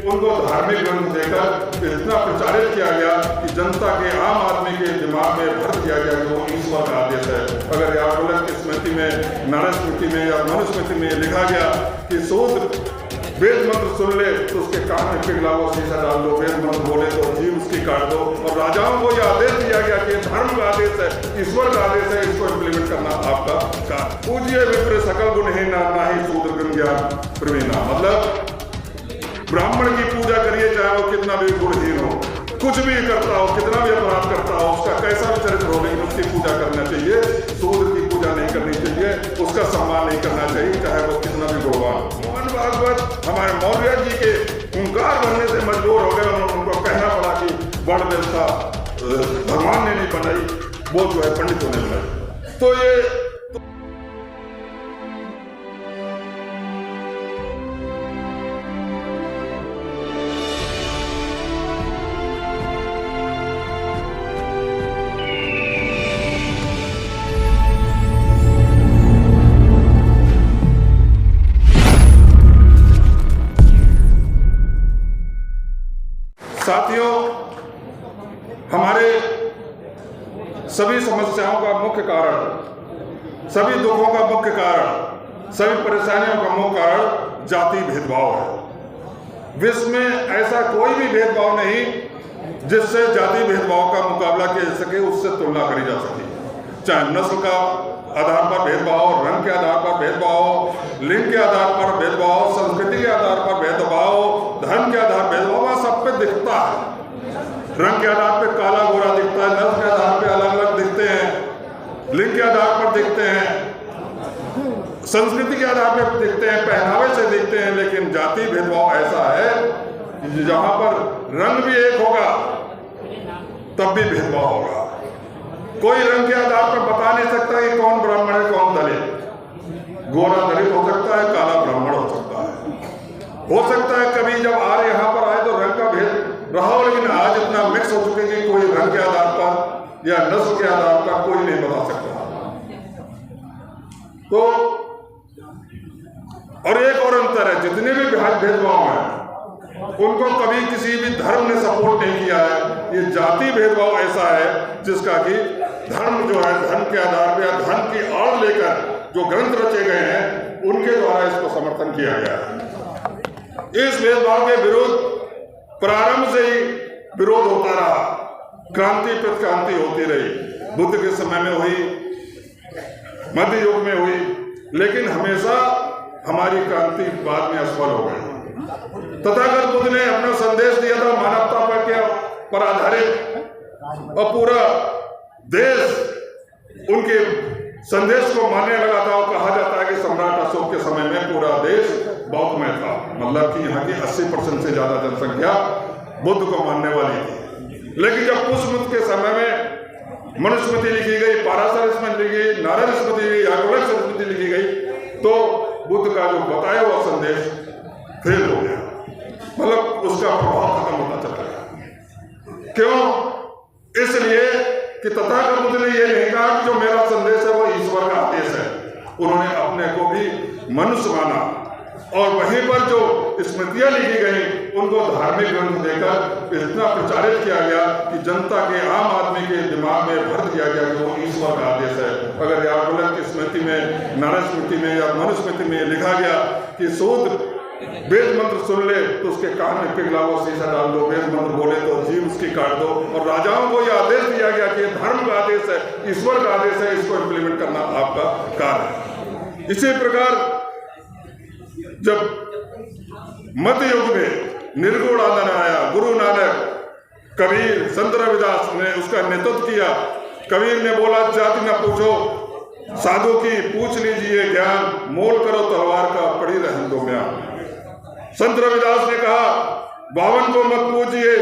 उनको धार्मिक ग्रंथ देकर इतना प्रचारित किया गया कि जनता के आम आदमी के दिमाग में भर दिया गया कि वो ईश्वर का आदेश है। अगर याज्ञवल्क्य की स्मृति में, नारद स्मृति में या मनुस्मृति में लिखा गया कि शूद्र वेद मंत्र सुन ले तो उसके कान में पिघला हुआ शीशा डाल दो, वेद मंत्र बोले तो जीभ उसकी काट दो। और राजाओं को यह आदेश दिया गया कि धर्म का आदेश है, ईश्वर का आदेश है, इसको इम्प्लीमेंट करना आपका कार्य। पूज्य विप्र सकल गुणहीन नाहि शूद्र गुण ज्ञान प्रवीणा। मतलब ब्राह्मण की पूजा करिए चाहे वो कितना भी गुणहीन हो, कुछ भी करता हो, कितना भी अपराध करता हो, उसका कैसा भी चरित्र हो, लेकिन उसकी पूजा करना चाहिए। शूद्र की पूजा नहीं करनी चाहिए, उसका सम्मान नहीं करना चाहिए चाहे वो कितना भी गुणवान। मोहन भागवत हमारे मौर्य जी के हुंकार बनने से मजबूर हो गए, उनको कहना पड़ा कि वर्ण व्यवस्था भगवान ने नहीं बनाई, वो जो है पंडितों ने बनाई। तो ये साथियों, हमारे सभी समस्याओं का मुख्य कारण, सभी दुखों का मुख्य कारण, सभी परेशानियों का मुख्य कारण जाति भेदभाव है। विश्व में ऐसा कोई भी भेदभाव नहीं जिससे जाति भेदभाव का मुकाबला किया जा सके, उससे तुलना करी जा सके। चाहे नस्ल का आधार पर भेदभाव, रंग के आधार पर भेदभाव, लिंग के आधार पर भेदभाव, संस्कृति के आधार पर भेदभाव, धर्म के आधार पर भेदभाव, सब पे दिखता है। रंग के आधार पर काला गोरा दिखता है, नस्ल के आधार पर अलग अलग दिखते हैं, लिंग के आधार पर दिखते हैं, संस्कृति के आधार पर दिखते हैं, पहनावे से दिखते हैं। लेकिन जाति भेदभाव ऐसा है जहां पर रंग भी एक होगा तब भी भेदभाव होगा। कोई रंग के आधार पर बता नहीं सकता कि कौन ब्राह्मण है कौन दलित। गोरा दलित हो सकता है, काला ब्राह्मण हो सकता है। हो सकता है कभी जब आर्य यहाँ पर आए तो रंग का भेद रहा हो, लेकिन आज इतना मिक्स हो चुके कि कोई रंग के आधार पर या नस्ल के आधार पर कोई नहीं बता सकता। तो और एक और अंतर है, जितने भी भेदभाव हैं उनको कभी किसी भी धर्म ने सपोर्ट नहीं किया है। ये जाति भेदभाव ऐसा है जिसका कि धर्म जो है, धर्म के आधार पर या धर्म की आड़ लेकर जो ग्रंथ रचे गए हैं उनके द्वारा इसको समर्थन किया गया है। इस भेदभाव के विरुद्ध प्रारंभ से ही विरोध होता रहा, क्रांति प्रतिक्रांति होती रही। बुद्ध के समय में हुई, मध्य युग में हुई, लेकिन हमेशा हमारी क्रांति बाद में असफल हो गई। तथागत बुद्ध ने अपना संदेश दिया था मानवता पर आधारित, और पूरा देश उनके संदेश को मानने लगा था। और कहा जाता है कि सम्राट अशोक के समय में पूरा देश बौद्ध में था, मतलब कि यहाँ की 80% से ज्यादा जनसंख्या बुद्ध को मानने वाली थी। लेकिन जब पुष्यमित्र के समय में मनुस्मृति लिखी गई, पाराशर स्मृति लिखी गई, नारद स्मृति लिखी गई, याज्ञवल्क्य स्मृति लिखी गई, तो बुद्ध का जो बताया हुआ संदेश फेल हो गया, मतलब उसका प्रभाव खत्म होता चला गया। क्यों? इसलिए कि तथागत बुद्ध ने यह नहीं कहा कि जो मेरा संदेश है वो ईश्वर का आदेश है। उन्होंने अपने को भी मनुष्य माना, और वहीं पर जो स्मृतियां लिखी गई उनको धार्मिक ग्रंथ देकर इतना प्रचारित किया गया कि जनता के आम आदमी के दिमाग में भर दिया गया कि वो ईश्वर का आदेश है। अगर याज्ञवल्क्य की स्मृति में, नारद स्मृति में या मनुस्मृति में लिखा गया कि शूद्र वेद मंत्र सुन ले तो उसके कान में पिघला हुआ शीशा डाल दो, वेद मंत्र बोले तो जीभ उसकी काट दो। और राजाओं को यह आदेश दिया गया कि धर्म का आदेश है, ईश्वर का आदेश है, इसको इम्प्लीमेंट करना आपका कार्य है। इसी प्रकार जब मध्य युग में निर्गुण आंदोलन आया, गुरु नानक, कबीर, संत रविदास ने उसका नेतृत्व किया। कबीर ने बोला जाति न पूछो, साधु की पूछ लीजिए ज्ञान, मोल करो तलवार का पड़ी रहन दो म्यान। संत रविदास ने कहा बावन को मत पूजिए,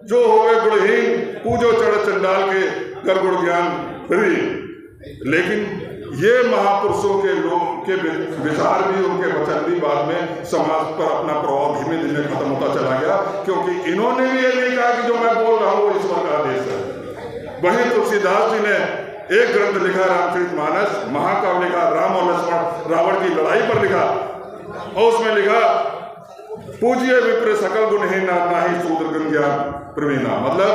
जो होवे गुणहीन, पूजो चढ़ चंडाल के कर गुण ज्ञान फिरी। लेकिन ये महापुरुषों के लोग के विचार भी, उनके वचन भी बाद में समाज पर अपना प्रभाव धीमे धीमे खत्म होता चला गया, क्योंकि इन्होंने भी ये नहीं कहा कि जो मैं बोल रहा हूँ वो ईश्वर का आदेश है। वहीं तुलसीदास जी ने एक ग्रंथ लिखा रामचरितमानस, महाकाव्य लिखा, राम और लक्ष्मण रावण की लड़ाई पर लिखा, और उसमें लिखा पूज्य विप्र सकल गुणहीन नाही शूद्र गुण ज्ञान प्रवीणा। मतलब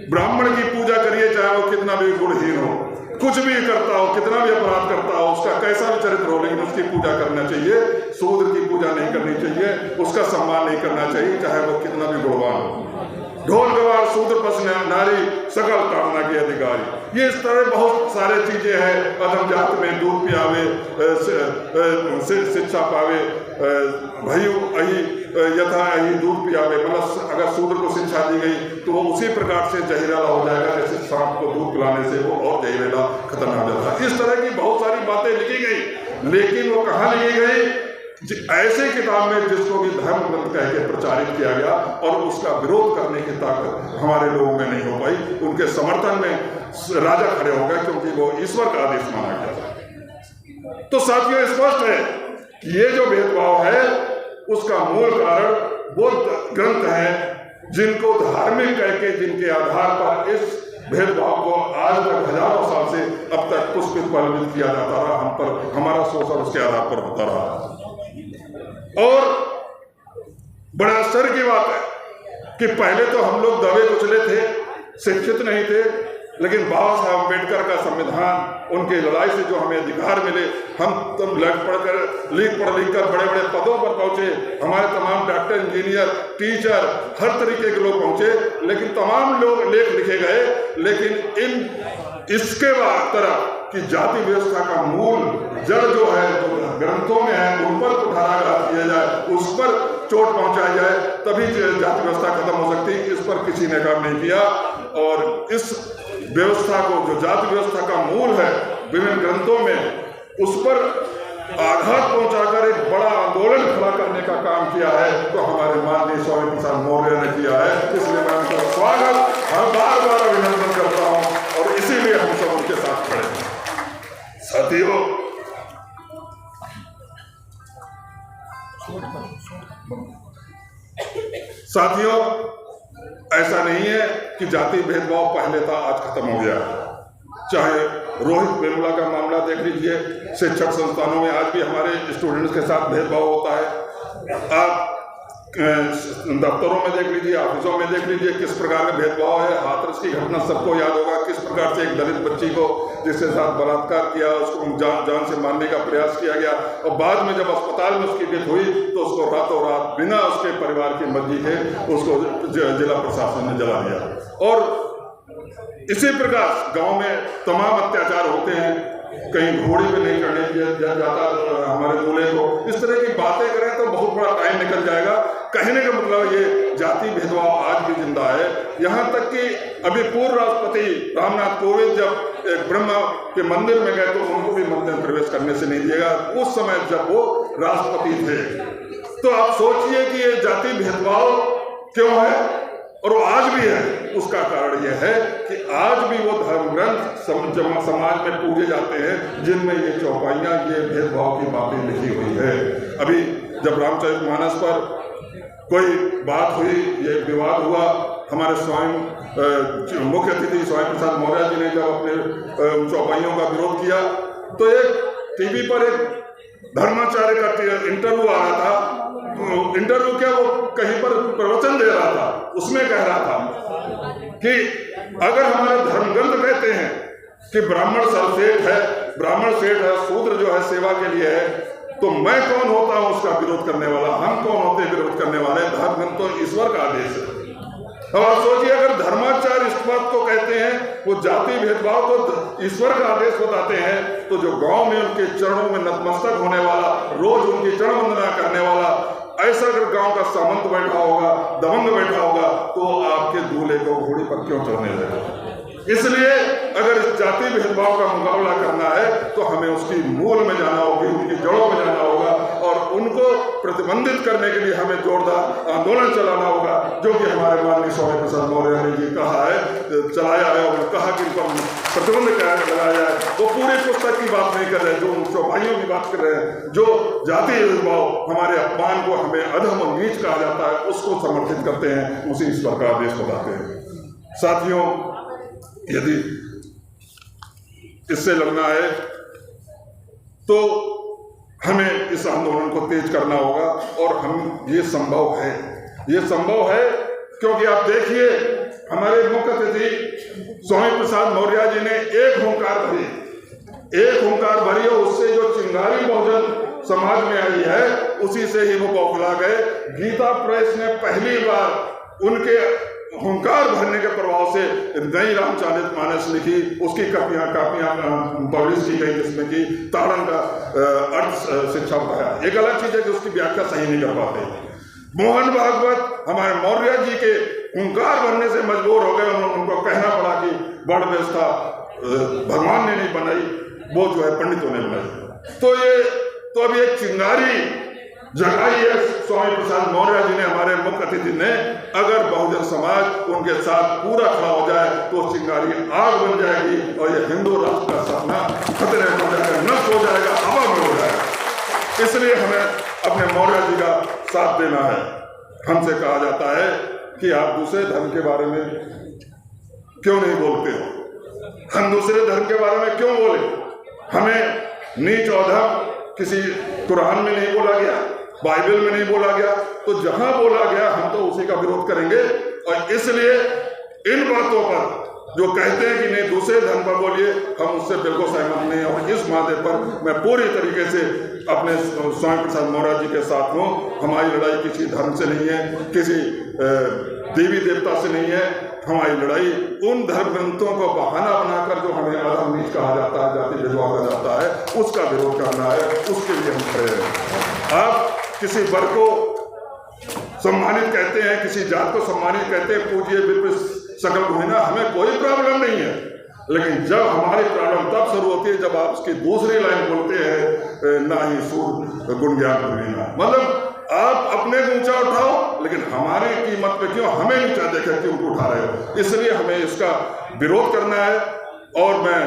ब्राह्मण की पूजा करिए चाहे वो कितना भी गुणहीन हो, कुछ भी करता हो, कितना भी अपराध करता हो, उसका कैसा भी चरित्र हो, लेकिन उसकी पूजा करना चाहिए। शूद्र की पूजा नहीं करनी चाहिए, उसका सम्मान नहीं करना चाहिए चाहे वो कितना भी गुणवान हो। ढोल गवार शूद्र पस नारी सकल कामना के अधिकारी। ये इस तरह बहुत सारे चीजें हैं। अधम जात में दूध पियावे शिक्षा पावे, भयु अहि यथा अहि दूध पियावे। मतलब अगर शूद्र को शिक्षा दी गई तो वो उसी प्रकार से जहरीला हो जाएगा जैसे सांप को दूध पिलाने से वो और जहरीला खतरनाक हो जाता है। इस तरह की बहुत सारी बातें लिखी गई, लेकिन वो कहाँ लिखी गई? ऐसे किताब में जिसको भी धर्म ग्रंथ कह के प्रचारित किया गया और उसका विरोध करने की ताकत हमारे लोगों में नहीं हो पाई। उनके समर्थन में राजा खड़े हो गए क्योंकि वो ईश्वर का आदेश माना गया। तो साथियों, स्पष्ट है कि ये जो भेदभाव है उसका मूल कारण वो ग्रंथ हैं जिनको धार्मिक कह के, जिनके आधार पर इस भेदभाव को आज तक हजारों साल से अब तक पुष्पित पल्लवित किया जाता रहा। हम पर हमारा शोषण उसके आधार पर होता रहा। और बड़ा आश्चर्य की बात है कि पहले तो हम लोग दबे कुचले थे, शिक्षित नहीं थे, लेकिन बाबा साहब अम्बेडकर का संविधान, उनकी लड़ाई से जो हमें अधिकार मिले, हम तुम लिख पढ़ लिख कर बड़े बड़े पदों पर पहुंचे। हमारे तमाम डॉक्टर, इंजीनियर, टीचर, हर तरीके के लोग पहुंचे, लेकिन तमाम लोग लेख लिखे गए, लेकिन इसके बाद तरह कि जाति व्यवस्था का मूल जड़ जो है, जो ग्रंथों में है, उन पर कुठाराघात किया जाए, उस पर चोट पहुंचाई जाए, तभी जाति व्यवस्था खत्म हो सकती है। इस पर किसी ने काम नहीं किया। और इस व्यवस्था को, जो जाति व्यवस्था का मूल है विभिन्न ग्रंथों में, उस पर आघात पहुंचाकर एक बड़ा आंदोलन खड़ा करने का काम किया है तो हमारे माननीय स्वामी प्रसाद मौर्य ने किया है। इसलिए मैं उनका स्वागत हर बार अभिनंदन करता हूं और इसीलिए हम सब उनके साथ खड़े हैं। साथियों, ऐसा नहीं है कि जाति भेदभाव पहले था आज खत्म हो गया। चाहे रोहित वेमुला का मामला देख लीजिए, शिक्षक संस्थानों में आज भी हमारे स्टूडेंट्स के साथ भेदभाव होता है। आप दफ्तरों में देख लीजिए, ऑफिसों में देख लीजिए किस प्रकार का भेदभाव है। हाथरस की घटना सबको याद होगा, किस प्रकार से एक दलित बच्ची को जिसके साथ बलात्कार किया, उसको जान से मारने का प्रयास किया गया और बाद में जब अस्पताल में उसकी डेथ हुई तो उसको रातों रात बिना उसके परिवार की मर्जी के उसको जिला प्रशासन ने जला दिया। और इसी प्रकार गांव में तमाम अत्याचार होते हैं, कहीं घोड़े पे नहीं चढ़ने दिया जाता हमारे दूल्हे को। इस तरह की बातें करें तो बहुत बड़ा टाइम निकल जाएगा। कहने का मतलब ये जाति भेदभाव आज भी जिंदा है। यहाँ तक कि अभी पूर्व राष्ट्रपति रामनाथ कोविंद जब एक ब्रह्मा के मंदिर में गए तो उनको भी मंदिर प्रवेश करने से नहीं दिएगा, उस समय जब वो राष्ट्रपति थे। तो आप सोचिए कि ये जाति भेदभाव क्यों है और वो आज भी है। उसका कारण यह है कि आज भी वो धर्म ग्रंथ समाज में पूजे जाते हैं जिनमें ये चौपाइयाँ, ये भेदभाव की बातें लिखी हुई है। अभी जब रामचरितमानस पर कोई बात हुई, ये विवाद हुआ, हमारे स्वयं मुख्य अतिथि स्वामी प्रसाद मौर्य जी ने जब अपने चौपाइयों का विरोध किया तो एक टीवी पर एक धर्माचार्य का इंटरव्यू आ रहा था। इंटरव्यू क्या, वो कहीं पर प्रवचन दे रहा था, उसमें कह रहा था कि अगर हमारे धर्म ग्रंथ कहते हैं कि ब्राह्मण सर्वश्रेष्ठ है, ब्राह्मण श्रेष्ठ है, शूद्र जो है सेवा के लिए है, तो मैं कौन होता हूं उसका विरोध करने वाला? हम कौन होते हैं विरोध करने वाले? धर्म ग्रंथ तो ईश्वर का आदेश है। अब आप सोचिए, अगर धर्माचार्य इस बात को कहते हैं, वो जाति भेदभाव तो ईश्वर का आदेश बताते हैं, तो जो गांव में उनके चरणों में नतमस्तक होने वाला, रोज उनकी चरण वंदना करने वाला, ऐसा अगर गांव का सामंत बैठा होगा, दबंग बैठा होगा, तो आपके दूल्हे को घोड़ी पर क्यों चढ़ने देगा? इसलिए अगर इस जाति भेदभाव का मुकाबला करना है तो हमें उसकी मूल में जाना होगा, उनकी जड़ों में जाना होगा और उनको प्रतिबंधित करने के लिए हमें जोरदार आंदोलन चलाना होगा, जो कि हमारे माननीय स्वामी प्रसाद मौर्य ने जी कहा है, चलाया है और कहा कि इन पर प्रतिबंध लगाया जाए। वो पूरी पुस्तक की बात नहीं कर रहे, जो चौपाइयों की बात कर रहे हैं, जो जाति भेदभाव, हमारे अपमान को हमें अधम और नीच कहा जाता है, उसको समर्थित करते हैं, उसी ईश्वर का आदेश बताते हैं। साथियों, यदि इससे लड़ना है तो हमें इस आंदोलन को तेज करना होगा। और हम ये संभव है क्योंकि आप देखिए हमारे मुख्य अतिथि स्वामी प्रसाद मौर्य जी ने एक हुंकार भरी और उससे जो चिंगारी बहुजन समाज में आई है उसी से ही वो बौखला गए। गीता प्रेस ने पहली बार उनके हुंकार भरने के प्रभाव से नई रामचरितमानस लिखी, उसकी कापियां पब्लिश की गई जिसमें कि ताड़न का अर्थ शिक्षा बताया। एक अलग चीज है कि उसकी व्याख्या सही नहीं कर पाते। मोहन भागवत हमारे मौर्य जी के हुंकार भरने से मजबूर हो गए, उनको कहना पड़ा कि बड़ व्यवस्था भगवान ने नहीं बनाई, वो जो है पंडितों ने बनाई। तो अब ये चिंगारी जगाई है स्वामी प्रसाद मौर्य जी ने, हमारे मुख्य अतिथि ने। अगर बहुजन समाज उनके साथ पूरा खड़ा हो जाए तो चिंगारी आग बन जाएगी और ये हिंदू राष्ट्र का सपना खतरे में हो जाएगा, नष्ट हो जाएगा, हवा में हो जाएगा। इसलिए हमें अपने मौर्य जी का साथ देना है। हमसे कहा जाता है कि आप दूसरे धर्म के बारे में क्यों नहीं बोलते हो, हम दूसरे धर्म के बारे में क्यों बोले। हमें नीच और धर्म किसी कुरान में नहीं बोला गया, बाइबल में नहीं बोला गया, तो जहां बोला गया हम तो उसी का विरोध करेंगे। और इसलिए इन बातों पर जो कहते हैं कि नहीं दूसरे धर्म पर बोलिए, हम उससे बिल्कुल सहमत नहीं। और इस मामले पर मैं पूरी तरीके से अपने स्वामी प्रसाद मौर्य जी के साथ हूँ। हमारी लड़ाई किसी धर्म से नहीं है, किसी देवी देवता से नहीं है। हमारी लड़ाई उन धर्म ग्रंथों को बहाना बनाकर जो हमें अधम नीच कहा जाता है, जाति विधवा कहा जाता है, उसका विरोध करना है। उसके लिए हम खड़े हैं। आप किसी वर्ग को सम्मानित कहते हैं, किसी जात को सम्मानित कहते हैं, पूजिए विप्र सकल घुमिना, हमें कोई प्रॉब्लम नहीं है। लेकिन जब हमारी प्रॉब्लम तब शुरू होती है जब आप उसकी दूसरी लाइन बोलते हैं, ना ही सूर गुण ज्ञान घुमिना, मतलब आप अपने को ऊंचा उठाओ लेकिन हमारी कीमत पे क्यों हमें नीचा देकर क्यों उठा रहे हो। इसलिए हमें इसका विरोध करना है। और मैं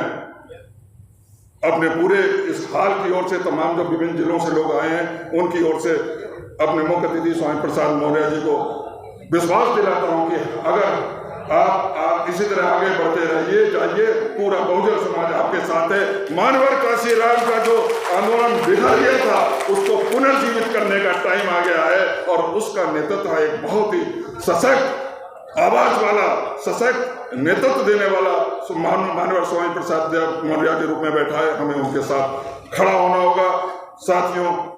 अपने पूरे इस हाल की ओर से तमाम जो विभिन्न जिलों से लोग आए हैं उनकी ओर से अपने मुख्य अतिथि स्वामी प्रसाद मौर्य जी को विश्वास दिलाता हूं कि अगर आप इसी तरह आगे बढ़ते रहिए, जाइए, पूरा बहुजन समाज आपके साथ है। मानवर काशीराम का जो आंदोलन बिखर गया था उसको पुनर्जीवित करने का टाइम आ गया है और उसका नेतृत्व एक बहुत ही सशक्त आवाज वाला, सशक्त नेतृत्व देने वाला मानवर स्वामी प्रसाद मौर्य के रूप में बैठा है। हमें उनके साथ खड़ा होना होगा। साथियों,